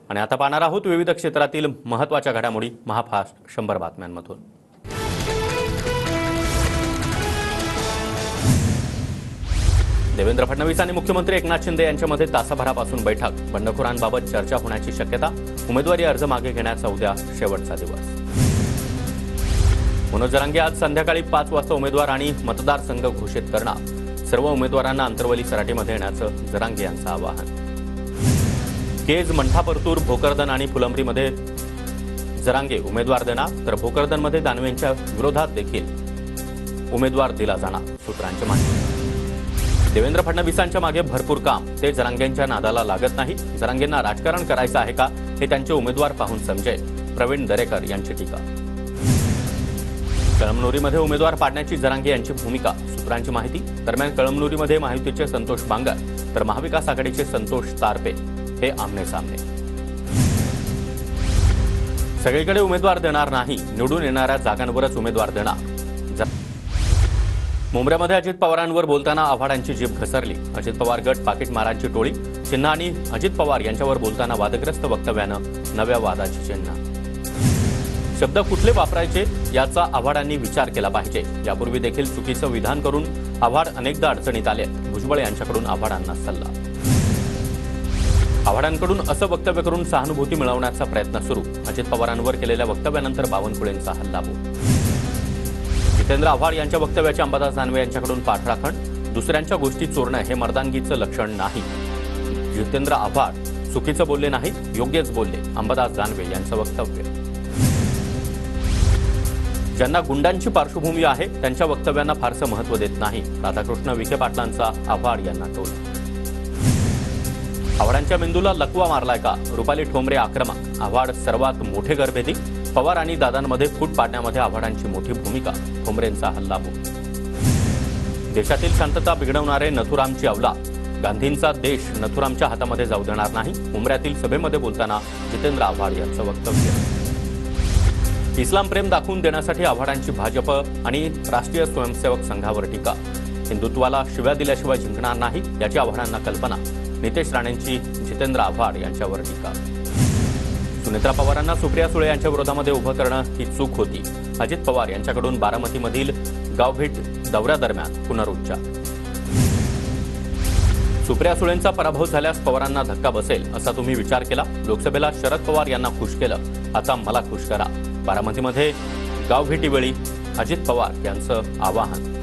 आणि आता पाहणार आहोत विविध क्षेत्रातील महत्त्वाच्या घडामोडी महाफास्ट 100 बातम्यांमधून। देवेंद्र फडणवीस आणि मुख्यमंत्री एकनाथ शिंदे यांच्यामध्ये तासाभरापासून बैठक। बंडखोरांबाबत चर्चा होण्याची शक्यता। उमेदवारी अर्ज मागे घेण्याचा उद्या शेवटचा दिवस। मनोज जरांगे आज संध्याकाळी 5 वाजता उमेदवार आणि मतदारसंघ घोषित करणार। सर्व उमेदवारांना अंतरवली सराटीमध्ये येण्याचं जरांगे यांचं आवाहन। केज, मंठा, परतूर, भोकरदन आणि फुलंब्रीमध्ये जरांगे उमेदवार देणार, तर भोकरदनमध्ये दानवेंच्या विरोधात देखील उमेदवार दिला जाणार, सूत्रांची माहिती। देवेंद्र फडणवीसांच्या मागे भरपूर काम, ते जरांगेंच्या नादाला लागत नाही। जरांगेंना राजकारण करायचं आहे का हे त्यांचे उमेदवार पाहून समजेल, प्रवीण दरेकर यांची टीका। कळमनुरीमध्ये उमेदवार पाडण्याची जरांगे यांची भूमिका, सूत्रांची माहिती। दरम्यान कळमनुरीमध्ये महायुतीचे संतोष बांगर तर महाविकास आघाडीचे संतोष तारपे हे आमने सामने। सगळीकडे उमेदवार देणार नाही, निवडून येणाऱ्या जागांवरच उमेदवार देणार। मुंबईमध्ये अजित पवारांवर बोलताना आव्हाडांची जीभ घसरली। अजित पवार गट पाकिटमारांची टोळी, चिन्ह आणि अजित पवार यांच्यावर बोलताना वादग्रस्त वक्तव्यानं नव्या वादाची चिन्ह। शब्द कुठले वापरायचे याचा आव्हाडांनी विचार केला पाहिजे। यापूर्वी देखील चुकीचं विधान करून आव्हाड अनेकदा अडचणीत आले। भुजबळ यांच्याकडून आव्हाडांना सल्ला। आव्हाडांकडून असं वक्तव्य करून सहानुभूती मिळवण्याचा प्रयत्न सुरू। अजित पवारांवर केलेल्या वक्तव्यानंतर बावनकुळेंचा हल्लाबोल। जितेंद्र आव्हाड यांच्या वक्तव्याचे अंबादास दानवे यांच्याकडून पाठराखण। दुसऱ्यांच्या गोष्टी चोरणं हे मर्दानगीचं लक्षण नाही। जितेंद्र आव्हाड चुकीचं बोलले नाही, योग्यच बोलले, अंबादास दानवे यांचं वक्तव्य। ज्यांना गुंडांची पार्श्वभूमी आहे त्यांच्या वक्तव्यांना फारसं महत्त्व देत नाही, राधाकृष्ण विखे पाटलांचा आव्हाड यांना टोल। आव्हाडांच्या मेंदूला लकवा मारलाय का? रुपाली ठोंबरे आक्रमक। आव्हाड सर्वात मोठे गरभेदी। पवार आणि दादांमध्ये फूट पाडण्यामध्ये आव्हाडांची मोठी भूमिका, ठोंबरेंचा हल्लाबोल। देशातील शांतता बिघडवणारे नथुरामची अवलाद। गांधींचा देश नथुरामच्या हातामध्ये जाऊ देणार नाही, उमऱ्यातील सभेमध्ये बोलताना जितेंद्र आव्हाड यांचं वक्तव्य। इस्लाम प्रेम दाखवून देण्यासाठी आव्हाडांची भाजप आणि राष्ट्रीय स्वयंसेवक संघावर टीका। हिंदुत्वाला शिव्या दिल्याशिवाय जिंकणार नाही याची आव्हाडांना कल्पना। नितेश राणेंची जितेंद्र आव्हाड यांच्यावर टीका। सुनेत्रा पवारांना सुप्रिया सुळे यांच्या विरोधामध्ये उभं करणं ही चूक होती। अजित पवार यांच्याकडून बारामतीमधील गावभेट दौऱ्यादरम्यान पुनरुच्चार। सुप्रिया सुळेंचा पराभव झाल्यास पवारांना धक्का बसेल असा तुम्ही विचार केला। लोकसभेला शरद पवार यांना खुश केलं, आता मला खुश करा। बारामतीमध्ये गावभेटीवेळी अजित पवार यांचं आवाहन।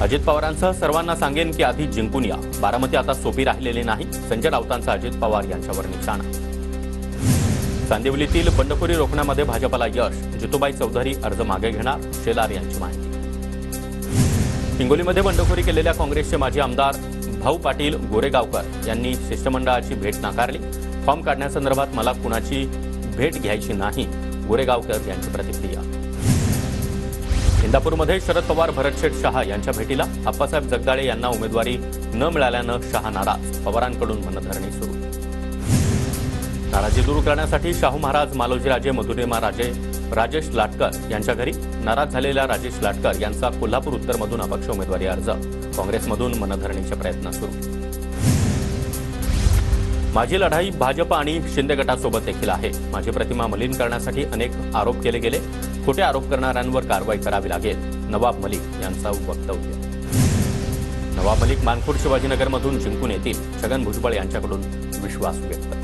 अजित पवारांसह सर्वांना सांगेन की आधी जिंकून या, बारामती आता सोपी राहिलेली नाही, संजय राऊतांचा अजित पवार यांच्यावर निशाणा। चांदिवलीतील बंडखोरी रोखण्यामध्ये भाजपला यश, जितूबाई चौधरी अर्ज मागे घेणार, शेलार यांची माहिती। हिंगोलीमध्ये बंडखोरी केलेल्या काँग्रेसचे माजी आमदार भाऊ पाटील गोरेगावकर यांनी शिष्टमंडळाची भेट नाकारली। फॉर्म काढण्यासंदर्भात मला कुणाची भेट घ्यायची नाही, गोरेगावकर यांची प्रतिक्रिया। इंदापूरमध्ये शरद पवार भरतशेठ शहा यांच्या भेटीला आप्पासाहेब जगदाळे यांना उमेदवारी न मिळाल्यानं शहा नाराज, पवारांकडून मनधरणी सुरू। नाराजी दूर करण्यासाठी शाहू महाराज, मालोजीराजे, मधुरिमा राजे, राजेश लाटकर यांच्या घरी। नाराज झालेल्या राजेश लाटकर यांचा कोल्हापूर उत्तरमधून अपक्ष उमेदवारी अर्ज, काँग्रेसमधून मनधरणीचे प्रयत्न सुरू। माझी लढाई भाजप आणि शिंदे गटासोबत देखील आहे। माझी प्रतिमा मलिन करण्यासाठी अनेक आरोप केले गेले, खोटे आरोप करणाऱ्यांवर कारवाई करावी लागेल, नवाब मलिक यांचं वक्तव्य। नवाब मलिक मानखुर्द शिवाजीनगरमधून जिंकून येतील, छगन भुजबळ यांच्याकडून विश्वास व्यक्त।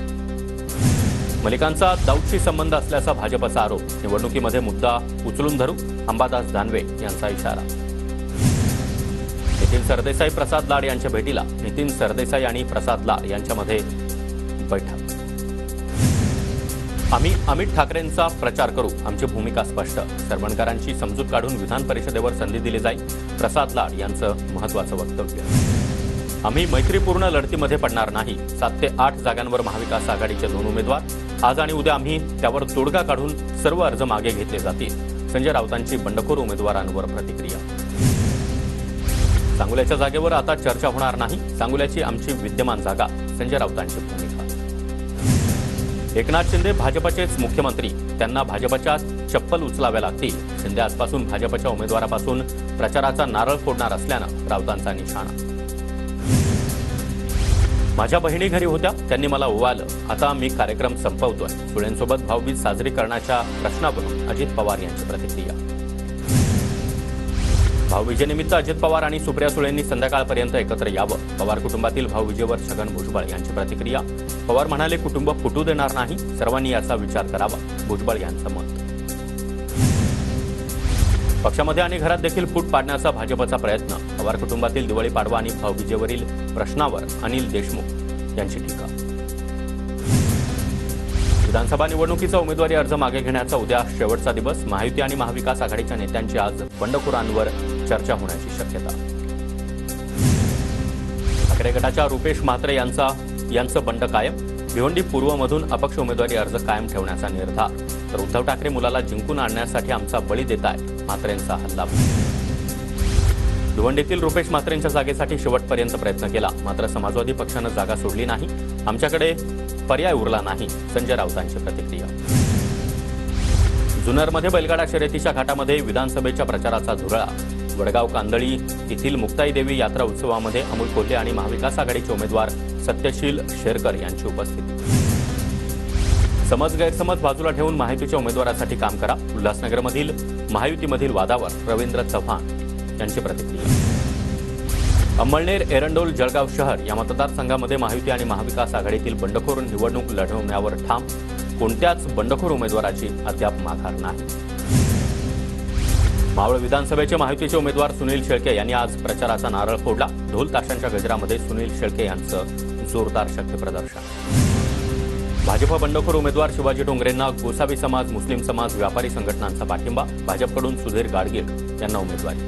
मलिकांचा दाऊदशी संबंध असल्याचा भाजपचा आरोप, निवडणुकीमध्ये मुद्दा उचलून धरू, अंबादास दानवे यांचा इशारा। नितीन सरदेसाई प्रसाद लाड यांच्या भेटीला, नितीन सरदेसाई आणि प्रसाद लाड यांच्यामध्ये बैठक। आम्ही अमित ठाकरेंचा प्रचार करू, आमची भूमिका स्पष्ट, सरवणकरांची समजूत काढून विधान परिषदेवर संधी दिली जाईल, प्रसाद लाड यांचं महत्त्वाचं वक्तव्य। आम्ही मैत्रीपूर्ण लढतीमध्ये पडणार नाही, 7 ते 8 जागांवर महाविकास आघाडीचे 2 उमेदवार। आज आणि उद्या आम्ही त्यावर तोडगा काढून सर्व अर्ज मागे घेतले जातील, संजय राऊतांची बंडखोर उमेदवारांवर प्रतिक्रिया। सांगोल्याच्या जागेवर आता चर्चा होणार नाही, सांगोल्याची आमची विद्यमान जागा, संजय राऊतांची भूमिका। एकनाथ शिंदे भाजपचेच मुख्यमंत्री, त्यांना भाजपच्या चप्पल उचलाव्या लागतील। शिंदे आजपासून भाजपच्या उमेदवारापासून प्रचाराचा नारळ फोडणार असल्यानं राऊतांचा निशाणा। माझ्या बहिणी घरी होत्या, त्यांनी मला ओवाळलं. आता मी कार्यक्रम संपवतोय. सुळेंसोबत भाऊबीज साजरी करण्याच्या प्रश्नावरून अजित पवार यांची प्रतिक्रिया. भाऊबीजेनिमित्त अजित पवार आणि सुप्रिया सुळेंनी संध्याकाळपर्यंत एकत्र यावं. पवार कुटुंबातील भाऊबीजेवर छगन भुजबळ यांची प्रतिक्रिया. पवार म्हणाले, कुटुंब फुटू देणार नाही, सर्वांनी याचा विचार करावा. भुजबळ यांचं मत. पक्षामध्ये आणि घरात देखील फूट पाडण्याचा भाजपचा प्रयत्न. पवार कुटुंबातील दिवाळी पाडवा आणि भाऊबीजेवरील प्रश्नावर अनिल देशमुख यांची टीका. विधानसभा निवडणुकीचा उमेदवारी अर्ज मागे घेण्याचा उद्या शेवटचा दिवस. महायुती आणि महाविकास आघाडीच्या नेत्यांची आज बंडखोरांवर चर्चा होण्याची शक्यता. ठाकरे गटाच्या रुपेश म्हात्रे यांचं बंड कायम. भिवंडी पूर्वमधून अपक्ष उमेदवारी अर्ज कायम ठेवण्याचा निर्धार. तर उद्धव ठाकरे मुलाला जिंकून आणण्यासाठी आमचा बळी देत आहेत, म्हात्रेंचा हल्ला. भिवंडीतील रुपेश म्हात्रेंच्या जागेसाठी शेवटपर्यंत प्रयत्न केला, मात्र समाजवादी पक्षानं जागा सोडली नाही. आमच्याकडे पर्याय उरला नाही, संजय राऊतांची प्रतिक्रिया. जुन्नरमध्ये बैलगाडा शर्यतीच्या घाटामध्ये विधानसभेच्या प्रचाराचा धुरळा. वडगाव कांदळी येथील मुक्ताई देवी यात्रा उत्सवामध्ये अमोल कोल्हे आणि महाविकास आघाडीचे उमेदवार सत्यशील शेरकर यांची उपस्थिती. समज गैरसमज बाजूला ठेवून महायुतीच्या उमेदवारासाठी काम करा. उल्हासनगरमधील महायुतीमधील वादावर रवींद्र चव्हाण यांची प्रतिक्रिया. अंमळनेर, एरंडोल, जळगाव शहर या मतदारसंघामध्ये महायुती आणि महाविकास आघाडीतील बंडखोर निवडणूक लढवण्यावर ठाम. कोणत्याच बंडखोर उमेदवाराची अद्याप माघार नाही. मावळ विधानसभेचे महायुतीचे उमेदवार सुनील शेळके यांनी आज प्रचाराचा नारळ फोडला. ढोल ताशांच्या गजरामध्ये सुनील शेळके यांचं जोरदार शक्तीप्रदर्शन. भाजप बंडखोर उमेदवार शिवाजी डोंगरेंना गोसावी समाज, मुस्लिम समाज, व्यापारी संघटनांचा पाठिंबा. भाजपकडून सुधीर गाडगीळ यांना उमेदवारी.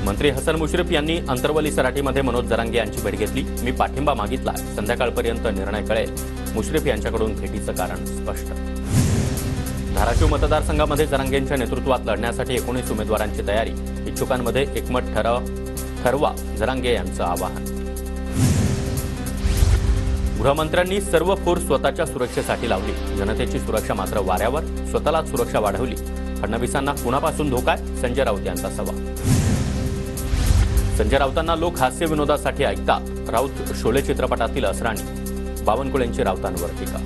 मंत्री हसन मुश्रीफ यांनी अंतरवली सराटीमध्ये मनोज जरांगे यांची भेट घेतली. मी पाठिंबा मागितला, संध्याकाळपर्यंत निर्णय कळेल. मुश्रीफ यांच्याकडून भेटीचं कारण स्पष्ट. धाराशिव मतदारसंघामध्ये जरांगेंच्या नेतृत्वात लढण्यासाठी 19 उमेदवारांची तयारी. इच्छुकांमध्ये एकमत ठरवा, जरांगे यांचं आवाहन. गृहमंत्र्यांनी सर्व फोर्स स्वतःच्या सुरक्षेसाठी लावली. जनतेची सुरक्षा मात्र वाऱ्यावर. स्वतःलाच सुरक्षा वाढवली. फडणवीसांना कुणापासून धोका आहे? संजय राऊत यांचा सवाल. संजय राऊतांना लोक हास्य विनोदासाठी ऐकतात. राऊत शोले चित्रपटातील असराणी. बावनकुळेंची राऊतांवर टीका.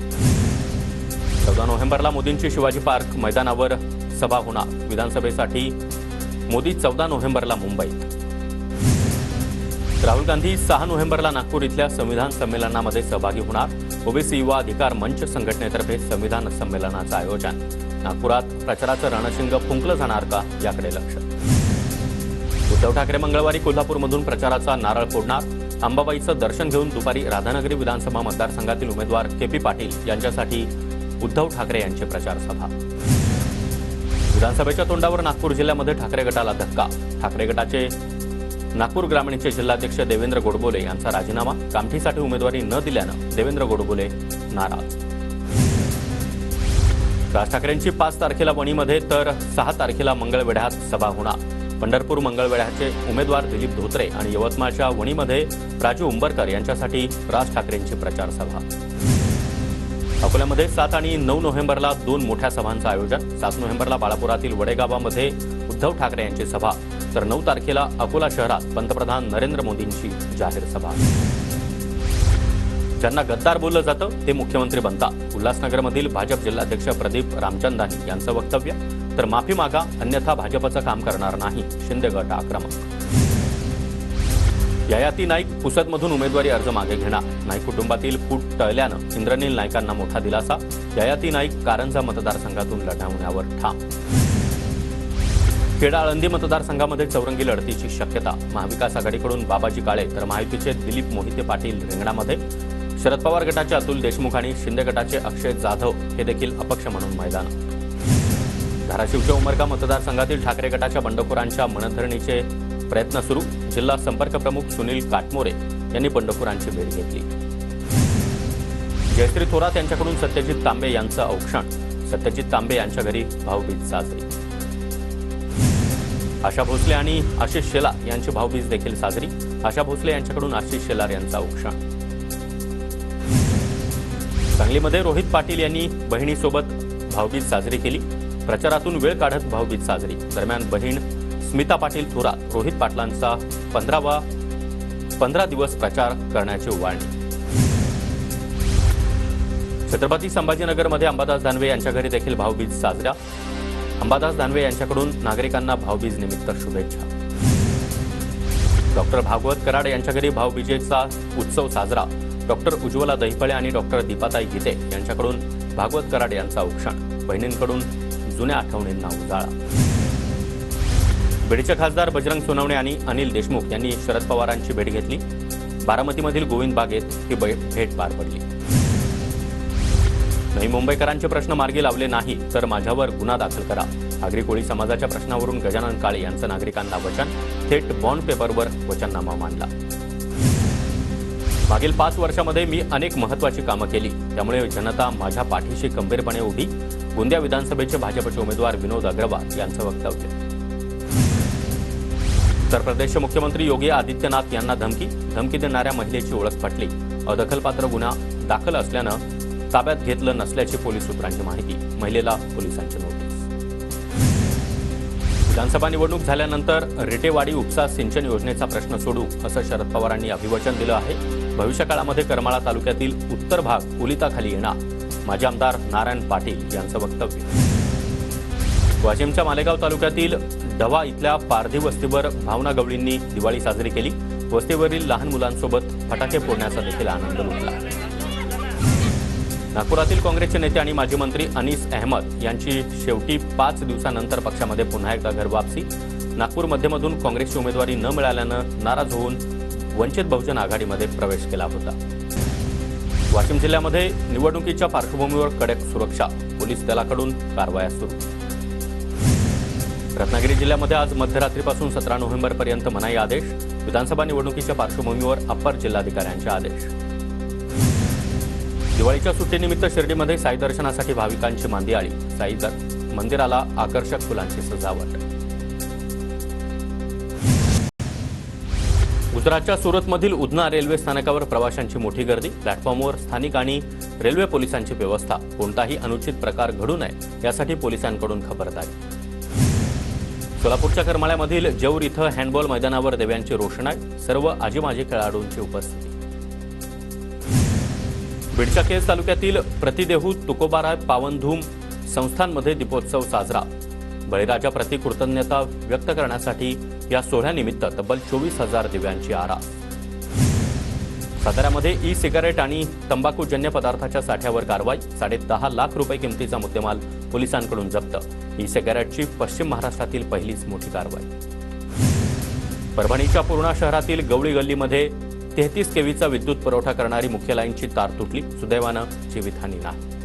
14 नोव्हेंबरला मोदींची शिवाजी पार्क मैदानावर सभा होणार. विधानसभेसाठी मोदी 14 नोव्हेंबरला मुंबईत. राहुल गांधी 6 नोव्हेंबरला नागपूर इथल्या संविधान संमेलनामध्ये सहभागी होणार. ओबीसी युवा अधिकार मंच संघटनेतर्फे संविधान संमेलनाचं आयोजन. नागपुरात प्रचाराचं रणशिंग फुंकलं जाणार का, याकडे लक्ष. उद्धव ठाकरे मंगळवारी कोल्हापूरमधून प्रचाराचा नारळ फोडणार. अंबाबाईचं दर्शन घेऊन दुपारी राधानगरी विधानसभा मतदारसंघातील उमेदवार के.पी. पाटील यांच्यासाठी उद्धव ठाकरे यांची प्रचार सभा. विधानसभेच्या तोंडावर नागपूर जिल्ह्यामध्ये ठाकरे गटाला धक्का. ठाकरे गटाचे नागपूर ग्रामीणचे जिल्हाध्यक्ष देवेंद्र गोडबोले यांचा राजीनामा. कामठीसाठी उमेदवारी न दिल्यानं देवेंद्र गोडबोले नाराज. राज ठाकरेंची 5 तारखेला वणीमध्ये तर 6 तारखेला मंगळवेढ्यात सभा होणार. पंढरपूर मंगळवेढ्याचे उमेदवार दिलीप धोत्रे आणि यवतमाळच्या वणीमध्ये राजू उंबरकर यांच्यासाठी राज ठाकरेंची प्रचार सभा. अकोल्यामध्ये 7 आणि 9 नोव्हेंबरला 2 मोठ्या सभांचं आयोजन. 7 नोव्हेंबरला बाळापुरातील वडेगावामध्ये उद्धव ठाकरे यांची सभा, तर 9 तारखेला अकोला शहरात पंतप्रधान नरेंद्र मोदींची जाहीर सभा. ज्यांना गद्दार बोललं जातं ते मुख्यमंत्री बनतात. उल्हासनगरमधील भाजप जिल्हाध्यक्ष प्रदीप रामचंदानी यांचं वक्तव्य. तर माफी मागा, अन्यथा भाजपचं काम करणार नाही, शिंदे गट आक्रमक. ययाती नाईक पुसदमधून उमेदवारी अर्ज मागे घेणार. नाईक कुटुंबातील फूट टळल्यानं इंद्रनील नाईकांना मोठा दिलासा. ययाती नाईक कारंजा मतदारसंघातून लढवण्यावर ठाम. खेड आळंदी मतदारसंघामध्ये चौरंगी लढतीची शक्यता. महाविकास आघाडीकडून बाबाजी काळे तर महायुतीचे दिलीप मोहिते पाटील रिंगणामध्ये. शरद पवार गटाचे अतुल देशमुख आणि शिंदे गटाचे अक्षय जाधव हे देखील अपक्ष म्हणून मैदानात. धाराशिवच्या उमरगा मतदारसंघातील ठाकरे गटाच्या बंडखोरांच्या मनधरणीचे प्रयत्न सुरू. जिल्हा संपर्क प्रमुख सुनील काटमोरे यांनी बंडखोरांची भेट घेतली. जयश्री थोरात यांच्याकडून सत्यजित तांबे यांचं औक्षण. सत्यजित तांबे यांच्या घरी भाऊबीज साजरी. आशा भोसले आणि आशिष शेलार यांची भाऊबीज देखील साजरी. आशा भोसले यांच्याकडून आशिष शेलार यांचं औक्षण. सांगलीमध्ये रोहित पाटील यांनी बहिणीसोबत भाऊबीज साजरी केली. प्रचारातून वेळ काढत भाऊबीज साजरी. दरम्यान बहीण स्मिता पाटील थोरात रोहित पाटलांचा 15वा 15 दिवस प्रचार करण्याची उभारणी. छत्रपती संभाजीनगरमध्ये अंबादास दानवे यांच्या घरी देखील भाऊबीज साजरा. अंबादास दानवे यांच्याकडून नागरिकांना भाऊबीज निमित्त शुभेच्छा. डॉक्टर भागवत कराड यांच्या घरी भाऊबीजेचा उत्सव साजरा. डॉक्टर उज्ज्वला दहिफळे आणि डॉक्टर दीपाताई गीते यांच्याकडून भागवत कराड यांचा औक्षण. बहिणींकडून जुन्या आठवणींना उजाळा. बीडचे खासदार बजरंग सोनवणे आणि अनिल देशमुख यांनी शरद पवारांची भेट घेतली. बारामतीमधील गोविंद बागेत ही भेट पार पडली. नवी मुंबईकरांचे प्रश्न मार्गी लावले नाही तर माझ्यावर गुन्हा दाखल करा. आगरी कोळी समाजाच्या प्रश्नावरून गजानन काळे यांचं नागरिकांना वचन. थेट बॉन्ड पेपरवर वचननामा मांडला. मागील 5 वर्षामध्ये मी अनेक महत्त्वाची कामं केली, त्यामुळे जनता माझ्या पाठीशी खंबीरपणे उभी. गोंदिया विधानसभेचे भाजपचे उमेदवार विनोद अग्रवाल यांचं वक्तव्य. उत्तर प्रदेशचे मुख्यमंत्री योगी आदित्यनाथ यांना धमकी देणाऱ्या महिलेची ओळख पटली. अदखलपात्र गुन्हा दाखल असल्यानं ताब्यात घेतलं नसल्याची पोलीस सूत्रांची माहिती. महिलेला पोलिसांची नोटीस. विधानसभा निवडणूक झाल्यानंतर रेटेवाडी उपसा सिंचन योजनेचा प्रश्न सोडू असं शरद पवारांनी अभिवचन दिलं आहे. भविष्यकाळामध्ये करमाळा तालुक्यातील उत्तर भाग ओलिताखाली येणार. माजी आमदार नारायण पाटील यांचं वक्तव्य. वाशिमच्या मालेगाव तालुक्यातील ढवा इथल्या पारधी वस्तीवर भावना गवळींनी दिवाळी साजरी केली. वस्तीवरील लहान मुलांसोबत फटाके फोडण्याचा देखील आनंद लुटला. नागपुरातील काँग्रेसचे नेते आणि माजी मंत्री अनीस अहमद यांची शेवटी 5 दिवसांनंतर पक्षामध्ये पुन्हा एकदा घरवापसी. नागपूर मध्यमधून काँग्रेसची उमेदवारी न मिळाल्यानं नाराज होऊन वंचित बहुजन आघाडीमध्ये प्रवेश केला होता. वाशिम जिल्ह्यामध्ये निवडणुकीच्या पार्श्वभूमीवर कडक सुरक्षा. पोलीस दलाकडून कारवाया सुरू. रत्नागिरी जिल्ह्यामध्ये आज मध्यरात्रीपासून 17 नोव्हेंबरपर्यंत मनाई आदेश. विधानसभा निवडणुकीच्या पार्श्वभूमीवर अप्पर जिल्हाधिकाऱ्यांचे आदेश. दिवाळीच्या सुट्टीनिमित्त शिर्डीमध्ये साई दर्शनासाठी भाविकांची मांदियाळी. साई मंदिराला आकर्षक फुलांची सजावट. गुजरातच्या सुरतमधील उधना रेल्वे स्थानकावर प्रवाशांची मोठी गर्दी. प्लॅटफॉर्मवर स्थानिक आणि रेल्वे पोलिसांची व्यवस्था. कोणताही अनुचित प्रकार घडू नये यासाठी पोलिसांकडून खबरदारी. सोलापूरच्या करमाळ्यामधील जेऊर इथं हँडबॉल मैदानावर दिव्यांची रोषणाई. सर्व आजी-माजी खेळाडूंची उपस्थिती. बीडच्या केज तालुक्यातील प्रतिदेहू तुकोबाराय पावनधूम संस्थांमध्ये दीपोत्सव साजरा. बळीराजा प्रति कृतज्ञता व्यक्त करण्यासाठी या सोहळ्यानिमित्त तब्बल 24,000 दिव्यांची आरास. साताऱ्यामध्ये ई सिगारेट आणि तंबाखूजन्य पदार्थाच्या साठ्यावर कारवाई. 10.5 लाख रुपये किमतीचा मुद्देमाल पोलिसांकडून जप्त. ई सिगारेटची पश्चिम महाराष्ट्रातील पहिलीच मोठी कारवाई. परभणीच्या पूर्णा शहरातील गवळी गल्लीमध्ये 33 केव्हीचा विद्युत पुरवठा करणारी मुख्य लाईनची तार तुटली. सुदैवानं जीवितहानी नाही.